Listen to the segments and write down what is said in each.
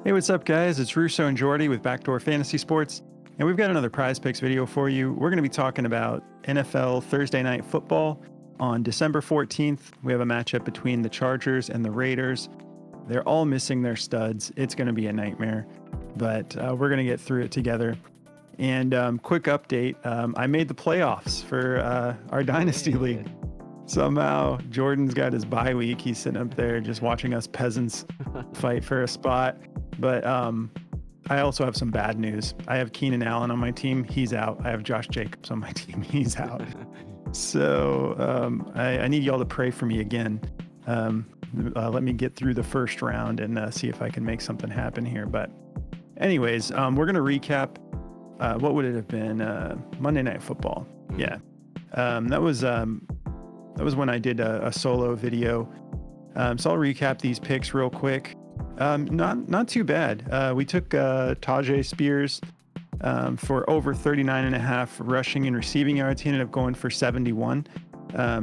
Hey, what's up, guys? It's Russo and Jordy with Backdoor Fantasy Sports, and we've got another Prize Picks video for you. We're going to be talking about NFL Thursday Night Football on December 14th. We have a matchup between the Chargers and the Raiders. They're all missing their studs. It's going to be a nightmare, but we're going to get through it together. And quick update, I made the playoffs for our Dynasty League. Somehow, Jordan's got his bye week. He's sitting up there just watching us peasants fight for a spot. But I also have some bad news. I have Keenan Allen on my team. He's out. I have Josh Jacobs on my team. He's out. So I need y'all to pray for me again. Let me get through the first round and see if I can make something happen here. But anyways, we're going to recap. What would it have been? Monday Night Football. Yeah. That was when I did a solo video. So I'll recap these picks real quick. Not too bad. We took Tajay Spears for over 39.5 rushing and receiving yards. He ended up going for 71.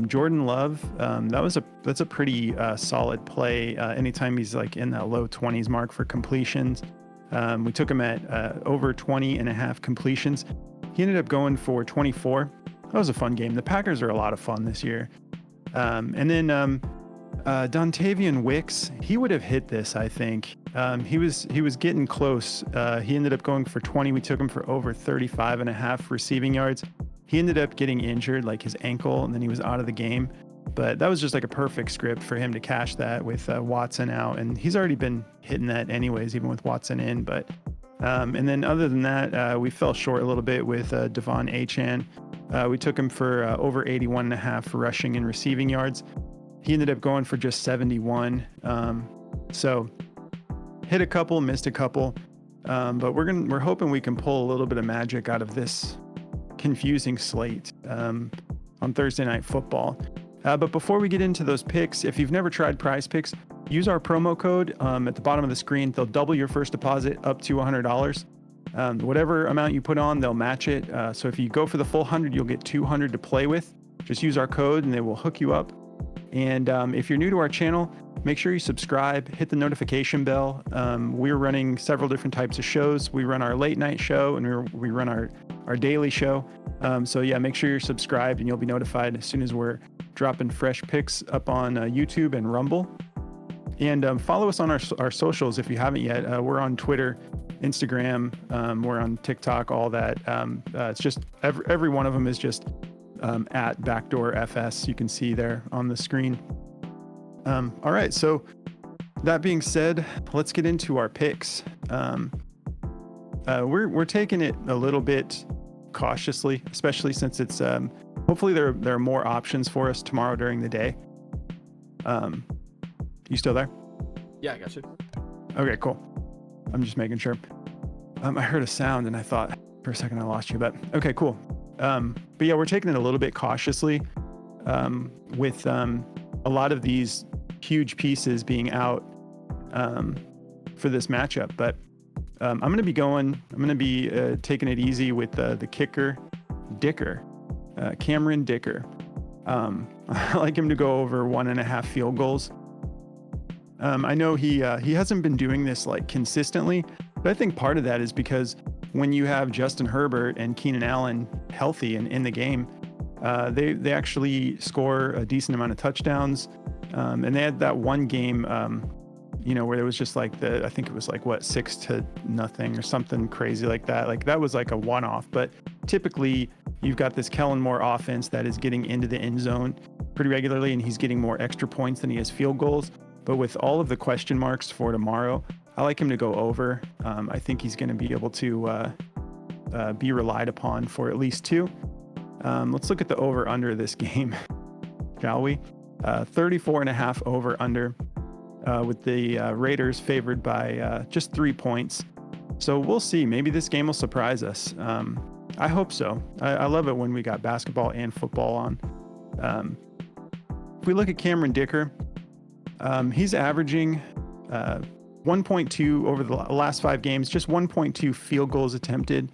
Jordan Love, that's a pretty solid play. Anytime he's like in that low 20s mark for completions. We took him at over 20.5 completions. He ended up going for 24. That was a fun game. The Packers are a lot of fun this year. And then Dontavian Wicks, he would have hit this, I think. He was getting close. He ended up going for 20. We took him for over 35.5 receiving yards. He ended up getting injured, like his ankle, and then he was out of the game. But that was just like a perfect script for him to cash that with Watson out. And he's already been hitting that anyways, even with Watson in. But and then other than that, we fell short a little bit with Devon Achane. We took him for over 81.5 rushing and receiving yards. He ended up going for just 71. So hit a couple, missed a couple. But we're hoping we can pull a little bit of magic out of this confusing slate on Thursday Night Football. But before we get into those picks, if you've never tried Prizepicks, use our promo code at the bottom of the screen. They'll double your first deposit up to $100. Whatever amount you put on, they'll match it. So if you go for the full 100, you'll get 200 to play with. Just use our code and they will hook you up. And if you're new to our channel, make sure you subscribe, hit the notification bell. We're running several different types of shows. We run our late night show and we run our daily show. So yeah, make sure you're subscribed and you'll be notified as soon as we're dropping fresh picks up on YouTube and Rumble. And follow us on our socials if you haven't yet. We're on Twitter, Instagram, we're on TikTok, all that. It's just every one of them is just at Backdoor FS. You can see there on the screen. All right, so that being said, let's get into our picks. We're taking it a little bit cautiously, especially since it's hopefully there are more options for us tomorrow during the day. You still there? Yeah, I got you. Okay, cool. I'm just making sure. I heard a sound and I thought for a second I lost you, but okay, cool. But yeah, we're taking it a little bit cautiously with a lot of these huge pieces being out for this matchup. But I'm going to be taking it easy with the kicker, Dicker, Cameron Dicker. I like him to go over 1.5 field goals. I know he hasn't been doing this like consistently, but I think part of that is because when you have Justin Herbert and Keenan Allen healthy and in the game, they actually score a decent amount of touchdowns. And they had that one game, where there was just like I think it was like 6-0 or something crazy like that. Like that was like a one-off, but typically you've got this Kellen Moore offense that is getting into the end zone pretty regularly, and he's getting more extra points than he has field goals. But with all of the question marks for tomorrow, I like him to go over. I think he's going to be able to be relied upon for at least 2. Let's look at the over-under this game, shall we? 34.5 over-under with the Raiders favored by just 3 points. So we'll see. Maybe this game will surprise us. I hope so. I love it when we got basketball and football on. If we look at Cameron Dicker, he's averaging 1.2 over the last 5 games, just 1.2 field goals attempted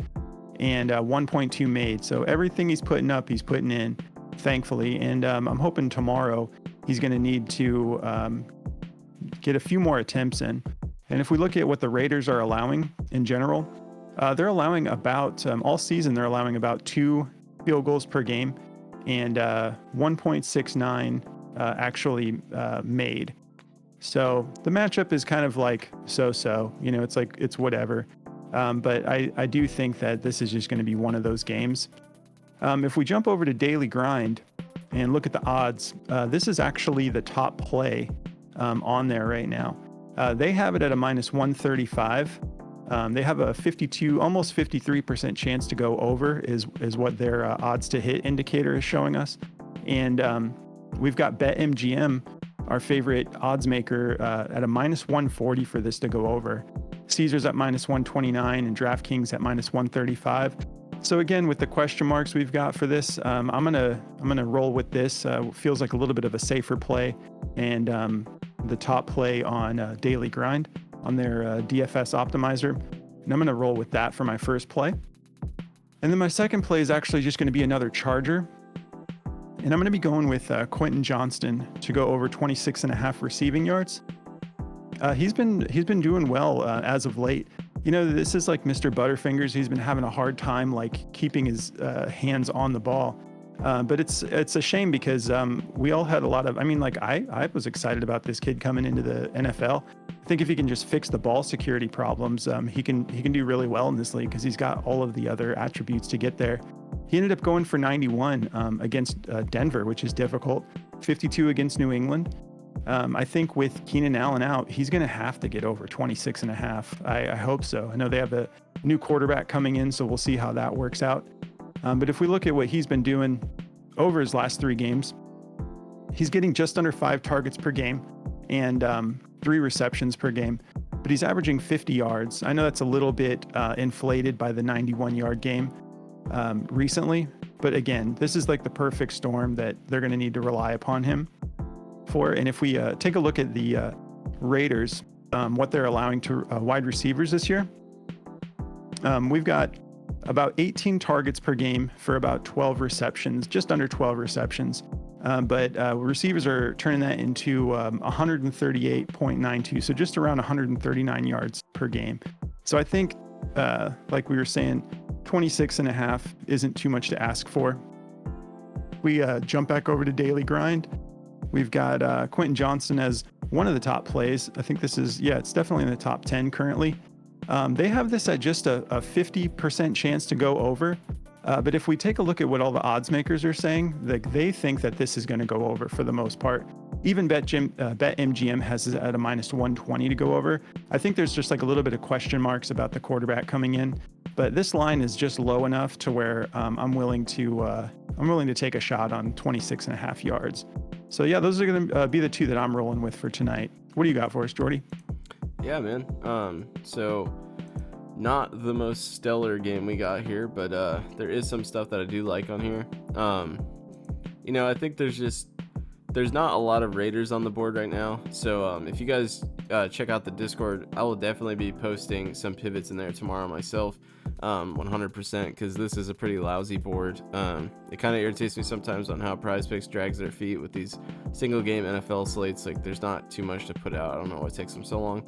and 1.2 made. So everything he's putting up, he's putting in, thankfully. And I'm hoping tomorrow he's going to need to get a few more attempts in. And if we look at what the Raiders are allowing in general, they're allowing about, all season, they're allowing about 2 field goals per game and 1.69 actually made. So the matchup is kind of like so-so, it's like it's whatever. But I do think that this is just going to be one of those games. If we jump over to Daily Grind and look at the odds, this is actually the top play on there right now. They have it at a minus 135. They have a 52, almost 53% chance to go over is what their odds to hit indicator is showing us. And we've got BetMGM, our favorite odds maker, at a minus 140 for this to go over. Caesars at minus 129 and DraftKings at minus 135. So again, with the question marks we've got for this, I'm gonna roll with this. Feels like a little bit of a safer play, and the top play on Daily Grind on their DFS optimizer, and I'm gonna roll with that for my first play. And then my second play is actually just going to be another Charger, and I'm going to be going with Quentin Johnston to go over 26.5 receiving yards. He's been doing well as of late. This is like Mr. Butterfingers. He's been having a hard time like keeping his hands on the ball. But it's a shame because we all had a lot of, I was excited about this kid coming into the NFL. I think if he can just fix the ball security problems, he can do really well in this league because he's got all of the other attributes to get there. He ended up going for 91 against Denver, which is difficult, 52 against New England. I think with Keenan Allen out, he's going to have to get over 26.5. I hope so. I know they have a new quarterback coming in, so we'll see how that works out. But if we look at what he's been doing over his last 3 games, he's getting just under 5 targets per game and 3 receptions per game, but he's averaging 50 yards. I know that's a little bit inflated by the 91-yard game recently, but again, this is like the perfect storm that they're going to need to rely upon him for. And if we take a look at the Raiders, what they're allowing to wide receivers this year, we've got about 18 targets per game for about 12 receptions, just under 12 receptions. But receivers are turning that into 138.92, so just around 139 yards per game. So I think, like we were saying, 26.5 isn't too much to ask for. We jump back over to Daily Grind. We've got Quentin Johnston as one of the top plays. I think this is, it's definitely in the top 10 currently. They have this at just a 50% chance to go over. But if we take a look at what all the odds makers are saying, they think that this is going to go over for the most part. Even BetMGM has it at a minus 120 to go over. I think there's just like a little bit of question marks about the quarterback coming in, but this line is just low enough to where I'm willing to take a shot on 26.5 yards. So yeah, those are going to be the 2 that I'm rolling with for tonight. What do you got for us, Jordy? Yeah, man. So not the most stellar game we got here, but there is some stuff that I do like on here. I think there's not a lot of Raiders on the board right now. So if you guys check out the Discord, I will definitely be posting some pivots in there tomorrow myself, 100%, because this is a pretty lousy board. It kind of irritates me sometimes on how Prizepicks drags their feet with these single game NFL slates. Like there's not too much to put out. I don't know why it takes them so long.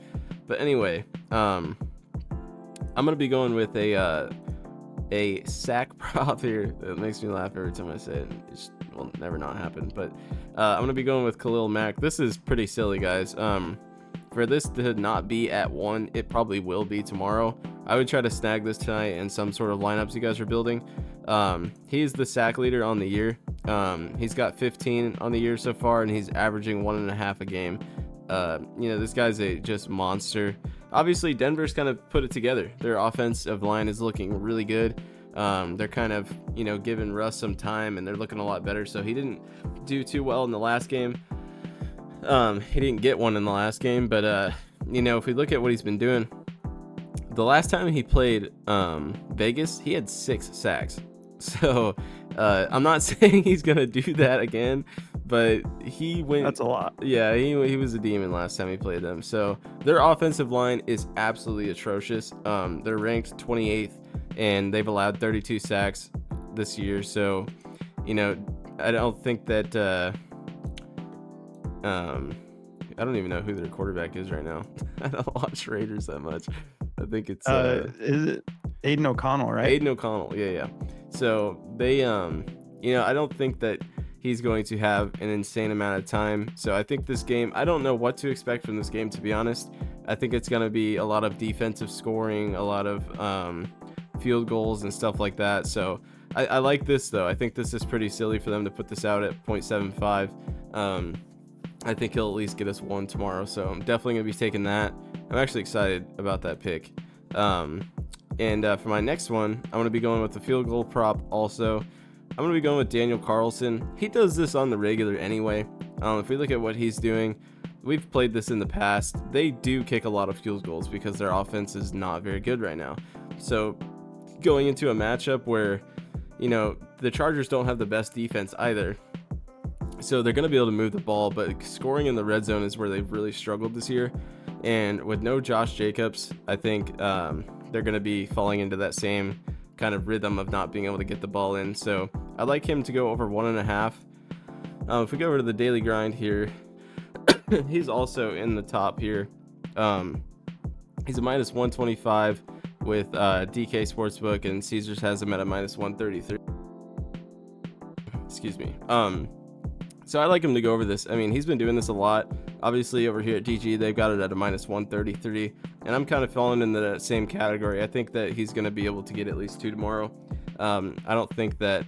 But anyway, I'm going to be going with a sack prop here. That makes me laugh every time I say it. It will never not happen. But I'm going to be going with Khalil Mack. This is pretty silly, guys. For this to not be at 1, it probably will be tomorrow. I would try to snag this tonight in some sort of lineups you guys are building. He's the sack leader on the year. He's got 15 on the year so far, and he's averaging 1.5 a game. This guy's a just monster. Obviously, Denver's kind of put it together. Their offensive line is looking really good. They're kind of, giving Russ some time, and they're looking a lot better. So he didn't do too well in the last game. He didn't get one in the last game, but if we look at what he's been doing, the last time he played Vegas, he had 6 sacks. So I'm not saying he's gonna do that again, but he went. That's a lot. Yeah, he was a demon last time he played them. So their offensive line is absolutely atrocious. They're ranked 28th, and they've allowed 32 sacks this year. So, I don't think that. I don't even know who their quarterback is right now. I don't watch Raiders that much. I think it's Is it Aiden O'Connell, right? Aiden O'Connell. Yeah. So they I don't think that he's going to have an insane amount of time. So I think this game, I don't know what to expect from this game, to be honest. I think it's going to be a lot of defensive scoring, a lot of field goals and stuff like that. So I like this, though. I think this is pretty silly for them to put this out at 0.75. I think he'll at least get us one tomorrow. So I'm definitely going to be taking that. I'm actually excited about that pick. And for my next one, I'm going to be going with the field goal prop also. I'm going to be going with Daniel Carlson. He does this on the regular anyway. If we look at what he's doing, we've played this in the past. They do kick a lot of field goals because their offense is not very good right now. So going into a matchup where, the Chargers don't have the best defense either. So they're going to be able to move the ball, but scoring in the red zone is where they've really struggled this year. And with no Josh Jacobs, I think they're going to be falling into that same kind of rhythm of not being able to get the ball in. So I like him to go over 1.5. If we go over to the daily grind here, he's also in the top here. He's a minus 125 with DK Sportsbook, and Caesars has him at a minus 133. Excuse me. So I like him to go over this. I mean, he's been doing this a lot. Obviously, over here at DG, they've got it at a minus 133, and I'm kind of falling into that same category. I think that he's going to be able to get at least 2 tomorrow. I don't think that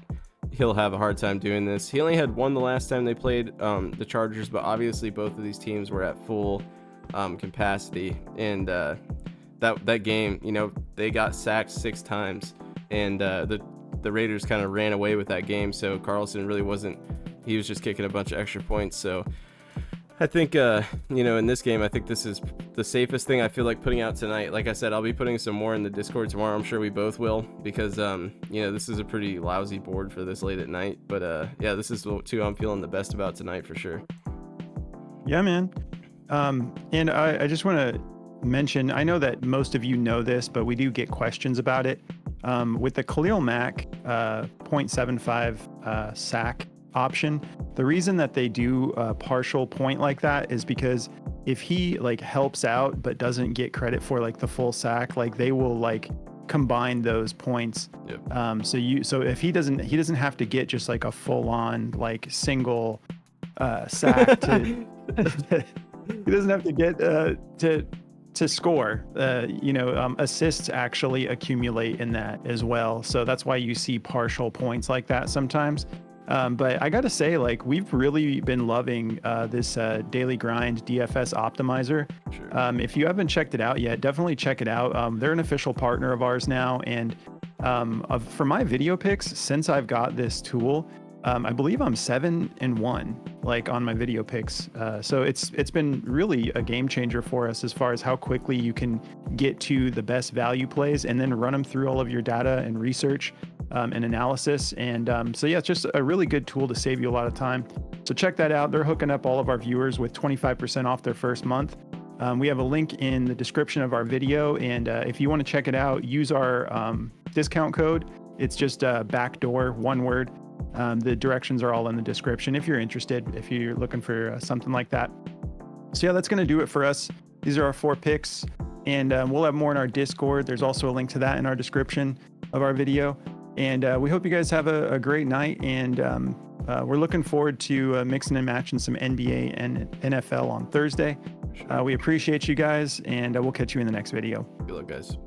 he'll have a hard time doing this. He only had 1 the last time they played the Chargers, but obviously both of these teams were at full capacity, and that game, they got sacked 6 times, and the Raiders kind of ran away with that game. So Carlson really wasn't. He was just kicking a bunch of extra points. So I think, in this game, I think this is the safest thing I feel like putting out tonight. Like I said, I'll be putting some more in the Discord tomorrow. I'm sure we both will, because, this is a pretty lousy board for this late at night. But, this is the 2 I'm feeling the best about tonight for sure. Yeah, man. And I just want to mention, I know that most of you know this, but we do get questions about it. With the Khalil Mack 0.75 sack option, the reason that they do a partial point like that is because if he helps out but doesn't get credit for the full sack, they will combine those points. Yep. So if he doesn't have to get just a full on single sack to he doesn't have to get to score. Assists actually accumulate in that as well. So that's why you see partial points like that sometimes. But I got to say, we've really been loving this Daily Grind DFS optimizer. Sure. If you haven't checked it out yet, definitely check it out. They're an official partner of ours now. And for my video picks, since I've got this tool, I believe I'm 7-1 on my video picks. So it's been really a game changer for us as far as how quickly you can get to the best value plays and then run them through all of your data and research and analysis. And it's just a really good tool to save you a lot of time. So check that out. They're hooking up all of our viewers with 25% off their first month. We have a link in the description of our video. And if you want to check it out, use our discount code. It's just backdoor, one word. The directions are all in the description if you're interested, if you're looking for something like that. So that's going to do it for us. These are our 4 picks, and we'll have more in our Discord. There's also a link to that in our description of our video. And we hope you guys have a great night, and we're looking forward to mixing and matching some NBA and NFL on Thursday. Sure. We appreciate you guys, and we'll catch you in the next video. Good luck, guys.